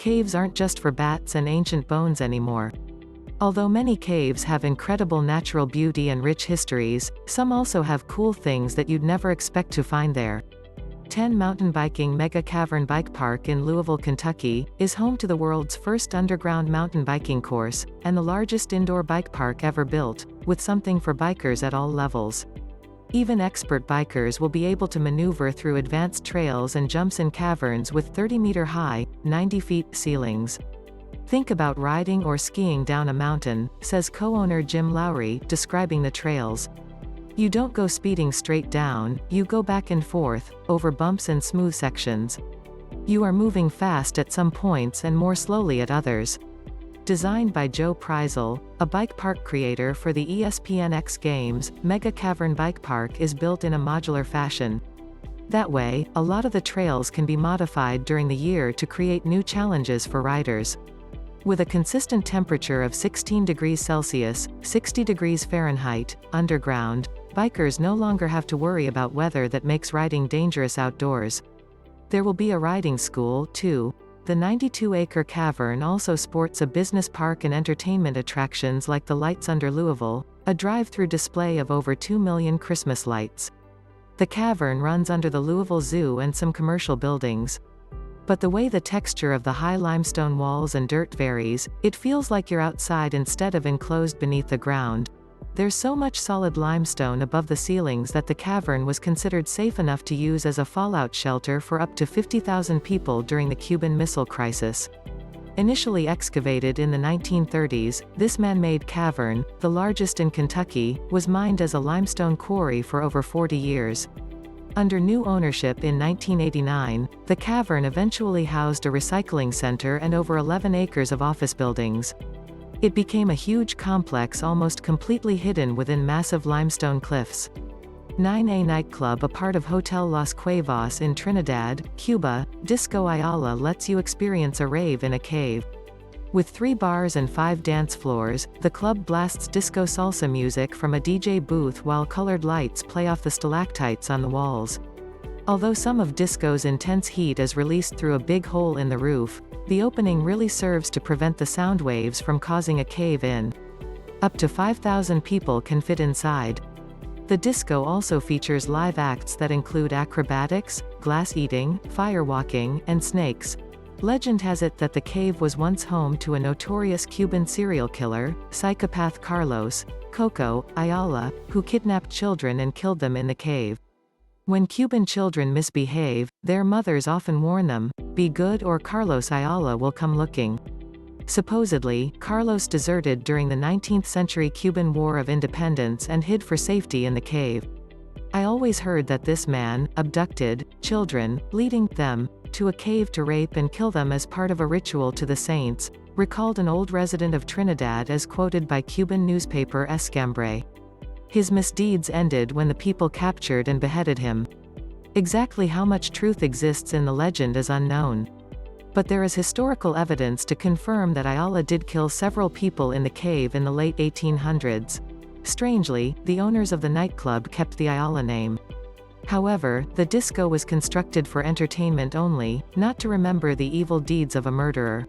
Caves aren't just for bats and ancient bones anymore. Although many caves have incredible natural beauty and rich histories, some also have cool things that you'd never expect to find there. 10 Mountain Biking Mega Cavern Bike Park in Louisville, Kentucky, is home to the world's first underground mountain biking course, and the largest indoor bike park ever built, with something for bikers at all levels. Even expert bikers will be able to maneuver through advanced trails and jumps in caverns with 30-meter-high, 90-feet ceilings. Think about riding or skiing down a mountain, says co-owner Jim Lowry, describing the trails. You don't go speeding straight down, you go back and forth, over bumps and smooth sections. You are moving fast at some points and more slowly at others. Designed by Joe Preisel, a bike park creator for the ESPN X Games, Mega Cavern Bike Park is built in a modular fashion. That way, a lot of the trails can be modified during the year to create new challenges for riders. With a consistent temperature of 16 degrees Celsius, 60 degrees Fahrenheit, underground, bikers no longer have to worry about weather that makes riding dangerous outdoors. There will be a riding school, too. The 92-acre cavern also sports a business park and entertainment attractions like the Lights Under Louisville, a drive-through display of over 2 million Christmas lights. The cavern runs under the Louisville Zoo and some commercial buildings. But the way the texture of the high limestone walls and dirt varies, it feels like you're outside instead of enclosed beneath the ground. There's so much solid limestone above the ceilings that the cavern was considered safe enough to use as a fallout shelter for up to 50,000 people during the Cuban Missile Crisis. Initially excavated in the 1930s, this man-made cavern, the largest in Kentucky, was mined as a limestone quarry for over 40 years. Under new ownership in 1989, the cavern eventually housed a recycling center and over 11 acres of office buildings. It became a huge complex almost completely hidden within massive limestone cliffs. 9A nightclub, a part of Hotel Las Cuevas in Trinidad, Cuba, Disco Ayala lets you experience a rave in a cave. With 3 bars and 5 dance floors, the club blasts disco salsa music from a DJ booth while colored lights play off the stalactites on the walls. Although some of disco's intense heat is released through a big hole in the roof, the opening really serves to prevent the sound waves from causing a cave-in. Up to 5,000 people can fit inside. The disco also features live acts that include acrobatics, glass eating, firewalking, and snakes. Legend has it that the cave was once home to a notorious Cuban serial killer, psychopath Carlos Coco Ayala, who kidnapped children and killed them in the cave. When Cuban children misbehave, their mothers often warn them, "Be good or Carlos Ayala will come looking." Supposedly, Carlos deserted during the 19th century Cuban War of Independence and hid for safety in the cave. I always heard that this man abducted children, leading them to a cave to rape and kill them as part of a ritual to the saints, recalled an old resident of Trinidad as quoted by Cuban newspaper Escambre. His misdeeds ended when the people captured and beheaded him. Exactly how much truth exists in the legend is unknown. But there is historical evidence to confirm that Ayala did kill several people in the cave in the late 1800s. Strangely, the owners of the nightclub kept the Ayala name. However, the disco was constructed for entertainment only, not to remember the evil deeds of a murderer.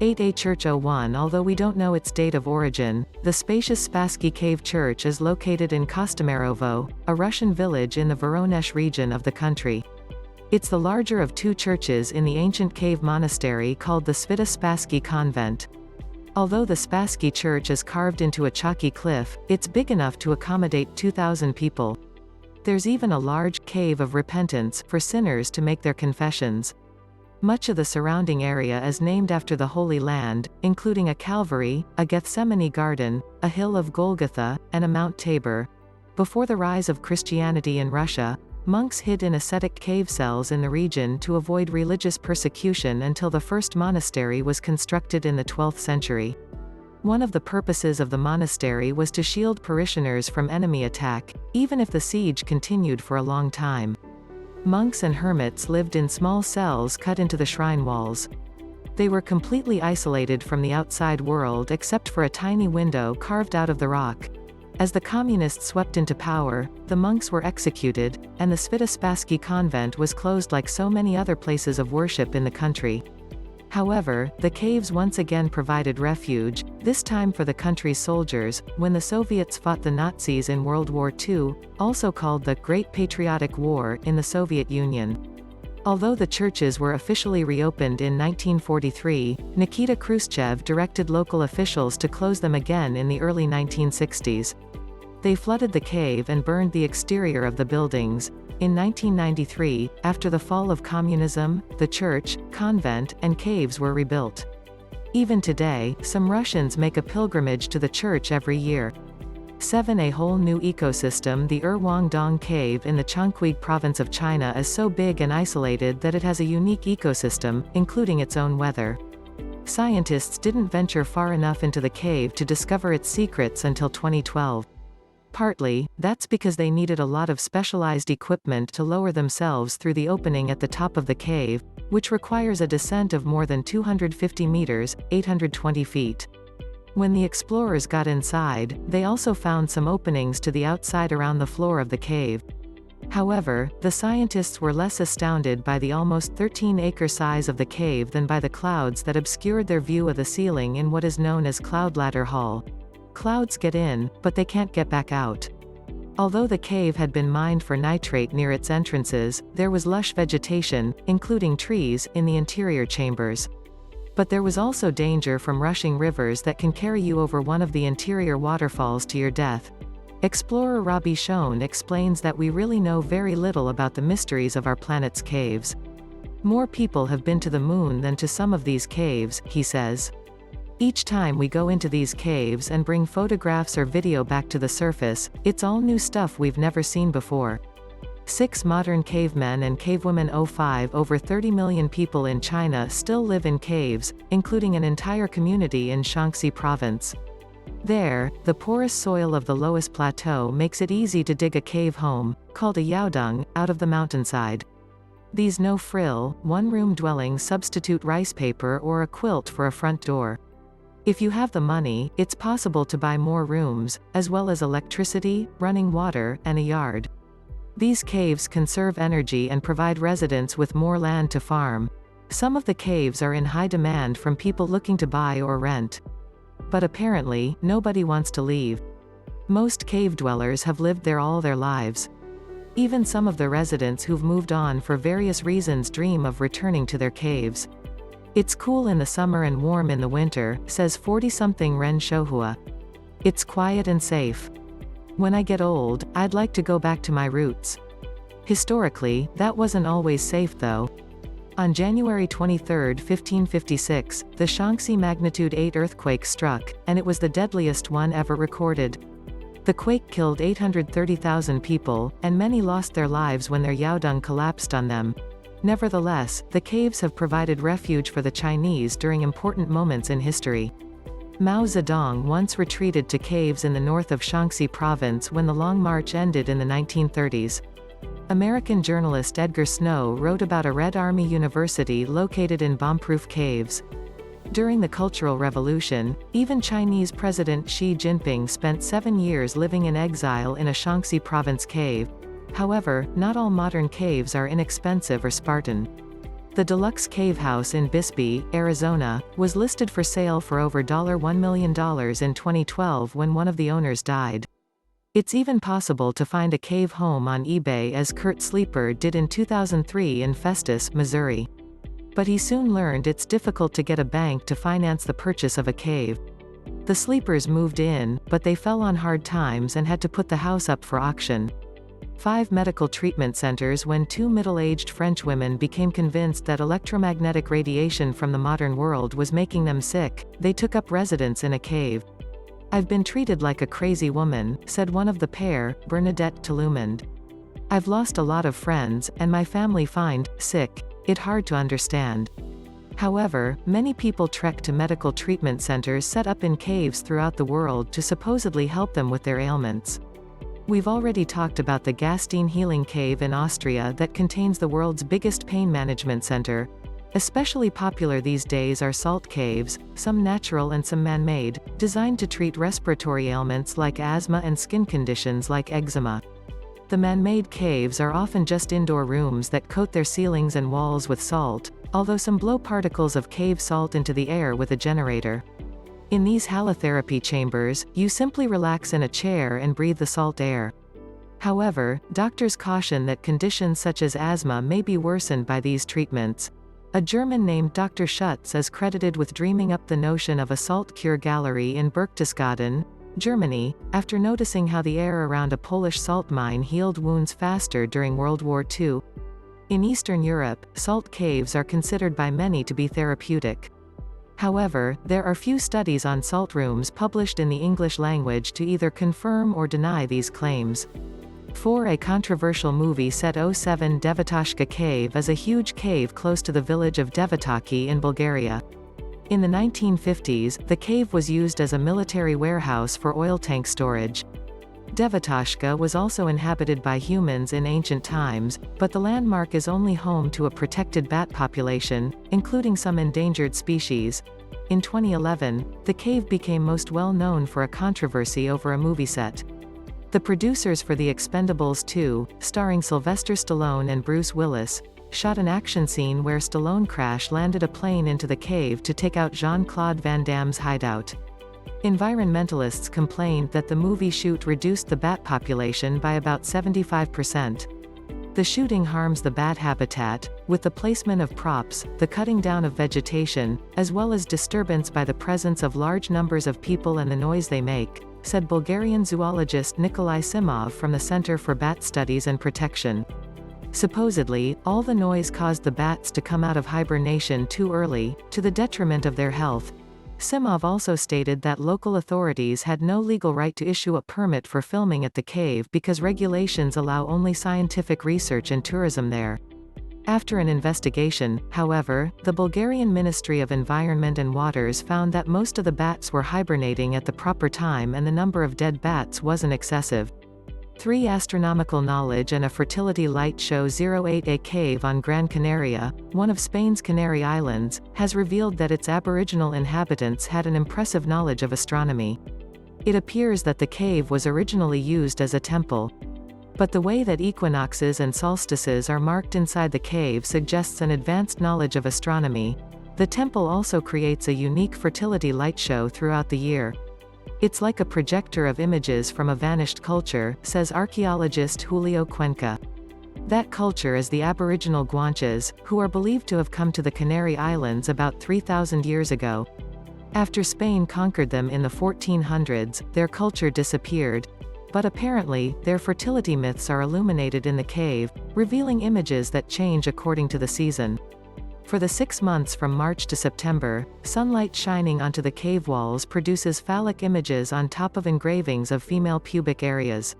8A Church 01. Although we don't know its date of origin, the spacious Spassky Cave Church is located in Kostomarovo, a Russian village in the Voronezh region of the country. It's the larger of 2 churches in the ancient cave monastery called the Svято-Spassky Convent. Although the Spassky Church is carved into a chalky cliff, it's big enough to accommodate 2,000 people. There's even a large cave of repentance for sinners to make their confessions. Much of the surrounding area is named after the Holy Land, including a Calvary, a Gethsemane garden, a hill of Golgotha, and a Mount Tabor. Before the rise of Christianity in Russia, monks hid in ascetic cave cells in the region to avoid religious persecution until the first monastery was constructed in the 12th century. One of the purposes of the monastery was to shield parishioners from enemy attack, even if the siege continued for a long time. Monks and hermits lived in small cells cut into the shrine walls. They were completely isolated from the outside world except for a tiny window carved out of the rock. As the communists swept into power, the monks were executed, and the Svято-Spassky convent was closed like so many other places of worship in the country. However, the caves once again provided refuge, this time for the country's soldiers, when the Soviets fought the Nazis in World War II, also called the Great Patriotic War, in the Soviet Union. Although the churches were officially reopened in 1943, Nikita Khrushchev directed local officials to close them again in the early 1960s. They flooded the cave and burned the exterior of the buildings. In 1993, after the fall of communism, the church, convent, and caves were rebuilt. Even today, some Russians make a pilgrimage to the church every year. 7. A whole new ecosystem. The WOULDN cave in the Chongqing province of China is so big and isolated that it has a unique ecosystem, including its own weather. Scientists didn't venture far enough into the cave to discover its secrets until 2012. Partly, that's because they needed a lot of specialized equipment to lower themselves through the opening at the top of the cave, which requires a descent of more than 250 meters, 820 feet. When the explorers got inside, they also found some openings to the outside around the floor of the cave. However, the scientists were less astounded by the almost 13-acre size of the cave than by the clouds that obscured their view of the ceiling in what is known as Cloud Ladder Hall. Clouds get in, but they can't get back out. Although the cave had been mined for nitrate near its entrances, there was lush vegetation, including trees, in the interior chambers. But there was also danger from rushing rivers that can carry you over one of the interior waterfalls to your death. Explorer Robbie Schoen explains that we really know very little about the mysteries of our planet's caves. More people have been to the moon than to some of these caves, he says. Each time we go into these caves and bring photographs or video back to the surface, it's all new stuff we've never seen before. 6 modern cavemen and cavewomen. 5 Over 30 million people in China still live in caves, including an entire community in Shaanxi province. There, the porous soil of the Loess Plateau makes it easy to dig a cave home, called a WOULDN, out of the mountainside. These no-frill, one-room dwellings substitute rice paper or a quilt for a front door. If you have the money, it's possible to buy more rooms, as well as electricity, running water, and a yard. These caves conserve energy and provide residents with more land to farm. Some of the caves are in high demand from people looking to buy or rent. But apparently, nobody wants to leave. Most cave dwellers have lived there all their lives. Even some of the residents who've moved on for various reasons dream of returning to their caves. It's cool in the summer and warm in the winter, says 40-something Ren Shohua. It's quiet and safe. When I get old, I'd like to go back to my roots. Historically, that wasn't always safe though. On January 23, 1556, the Shaanxi magnitude 8 earthquake struck, and it was the deadliest one ever recorded. The quake killed 830,000 people, and many lost their lives when their WOULDN collapsed on them. Nevertheless, the caves have provided refuge for the Chinese during important moments in history. Mao Zedong once retreated to caves in the north of Shaanxi province when the Long March ended in the 1930s. American journalist Edgar Snow wrote about a Red Army university located in bomb-proof caves. During the Cultural Revolution, even Chinese President Xi Jinping spent 7 years living in exile in a Shaanxi province cave. However, not all modern caves are inexpensive or Spartan. The deluxe cave house in Bisbee, Arizona, was listed for sale for over $1 million in 2012 when one of the owners died. It's even possible to find a cave home on eBay, as Kurt Sleeper did in 2003 in Festus, Missouri. But he soon learned it's difficult to get a bank to finance the purchase of a cave. The Sleepers moved in, but they fell on hard times and had to put the house up for auction. 5 medical treatment centers. When 2 middle-aged French women became convinced that electromagnetic radiation from the modern world was making them sick, they took up residence in a cave. "I've been treated like a crazy woman," said one of the pair, Bernadette Tallumand. "I've lost a lot of friends, and my family find it hard to understand." However, many people trek to medical treatment centers set up in caves throughout the world to supposedly help them with their ailments. We've already talked about the Gastein Healing Cave in Austria that contains the world's biggest pain management center. Especially popular these days are salt caves, some natural and some man-made, designed to treat respiratory ailments like asthma and skin conditions like eczema. The man-made caves are often just indoor rooms that coat their ceilings and walls with salt, although some blow particles of cave salt into the air with a generator. In these halotherapy chambers, you simply relax in a chair and breathe the salt air. However, doctors caution that conditions such as asthma may be worsened by these treatments. A German named Dr. Schutz is credited with dreaming up the notion of a salt cure gallery in Berchtesgaden, Germany, after noticing how the air around a Polish salt mine healed wounds faster during World War II. In Eastern Europe, salt caves are considered by many to be therapeutic. However, there are few studies on salt rooms published in the English language to either confirm or deny these claims. A controversial movie set 07 Devatoshka Cave is a huge cave close to the village of Devatoki in Bulgaria. In the 1950s, the cave was used as a military warehouse for oil tank storage. Devatoshka was also inhabited by humans in ancient times, but the landmark is only home to a protected bat population, including some endangered species. In 2011, the cave became most well known for a controversy over a movie set. The producers for The Expendables 2, starring Sylvester Stallone and Bruce Willis, shot an action scene where Stallone crash-landed a plane into the cave to take out Jean-Claude Van Damme's hideout. Environmentalists complained that the movie shoot reduced the bat population by about 75%. The shooting harms the bat habitat, with the placement of props, the cutting down of vegetation, as well as disturbance by the presence of large numbers of people and the noise they make, said Bulgarian zoologist Nikolai Simov from the Center for Bat Studies and Protection. Supposedly, all the noise caused the bats to come out of hibernation too early, to the detriment of their health. Simov also stated that local authorities had no legal right to issue a permit for filming at the cave because regulations allow only scientific research and tourism there. After an investigation, however, the Bulgarian Ministry of Environment and Waters found that most of the bats were hibernating at the proper time and the number of dead bats wasn't excessive. 3 Astronomical Knowledge and a Fertility Light Show 08A cave on Gran Canaria, one of Spain's Canary Islands, has revealed that its aboriginal inhabitants had an impressive knowledge of astronomy. It appears that the cave was originally used as a temple. But the way that equinoxes and solstices are marked inside the cave suggests an advanced knowledge of astronomy. The temple also creates a unique fertility light show throughout the year. It's like a projector of images from a vanished culture, says archaeologist Julio Cuenca. That culture is the Aboriginal Guanches, who are believed to have come to the Canary Islands about 3,000 years ago. After Spain conquered them in the 1400s, their culture disappeared. But apparently, their fertility myths are illuminated in the cave, revealing images that change according to the season. For the 6 months from March to September, sunlight shining onto the cave walls produces phallic images on top of engravings of female pubic areas.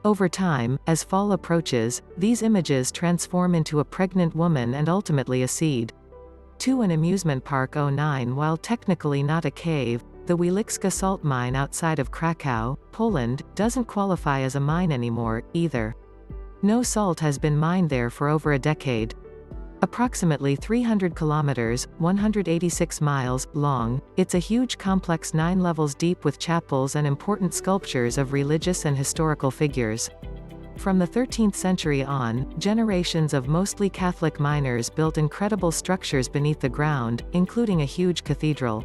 Over time, as fall approaches, these images transform into a pregnant woman and ultimately a seed. An amusement park 09. While technically not a cave, the Wieliczka salt mine outside of Krakow, Poland, doesn't qualify as a mine anymore, either. No salt has been mined there for over a decade. Approximately 300 kilometers, 186 miles, long, it's a huge complex 9 levels deep with chapels and important sculptures of religious and historical figures. From the 13th century on, generations of mostly Catholic miners built incredible structures beneath the ground, including a huge cathedral.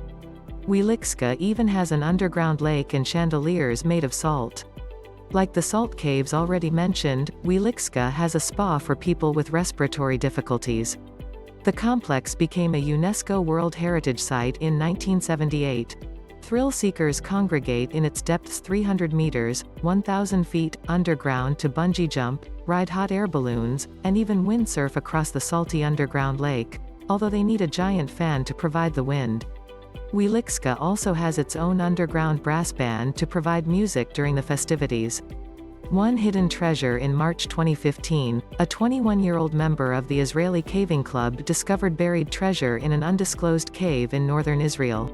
Wieliczka even has an underground lake and chandeliers made of salt. Like the salt caves already mentioned, Wieliczka has a spa for people with respiratory difficulties. The complex became a UNESCO World Heritage Site in 1978. Thrill seekers congregate in its depths 300 meters, 1,000 feet, underground to bungee jump, ride hot air balloons, and even windsurf across the salty underground lake, although they need a giant fan to provide the wind. Wieliczka also has its own underground brass band to provide music during the festivities. One hidden treasure: in March 2015, a 21-year-old member of the Israeli Caving Club discovered buried treasure in an undisclosed cave in northern Israel.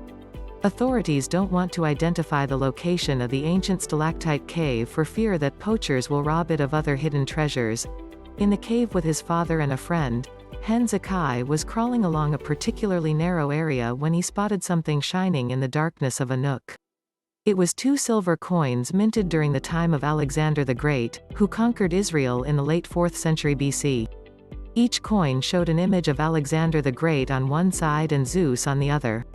Authorities don't want to identify the location of the ancient stalactite cave for fear that poachers will rob it of other hidden treasures. In the cave with his father and a friend, Hen Zakai was crawling along a particularly narrow area when he spotted something shining in the darkness of a nook. It was 2 silver coins minted during the time of Alexander the Great, who conquered Israel in the late 4th century BC. Each coin showed an image of Alexander the Great on one side and Zeus on the other.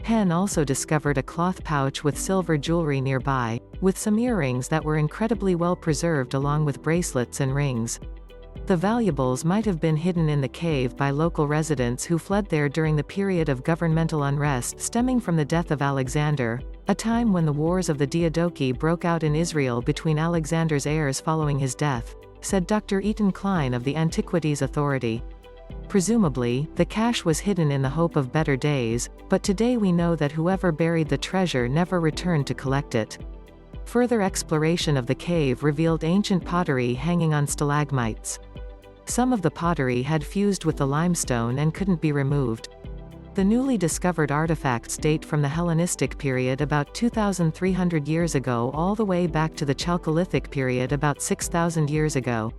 Hen also discovered a cloth pouch with silver jewelry nearby, with some earrings that were incredibly well preserved along with bracelets and rings. The valuables might have been hidden in the cave by local residents who fled there during the period of governmental unrest stemming from the death of Alexander, a time when the Wars of the Diadochi broke out in Israel between Alexander's heirs following his death, said Dr. Eaton Klein of the Antiquities Authority. Presumably, the cache was hidden in the hope of better days, but today we know that whoever buried the treasure never returned to collect it. Further exploration of the cave revealed ancient pottery hanging on stalagmites. Some of the pottery had fused with the limestone and couldn't be removed. The newly discovered artifacts date from the Hellenistic period about 2,300 years ago all the way back to the Chalcolithic period about 6,000 years ago.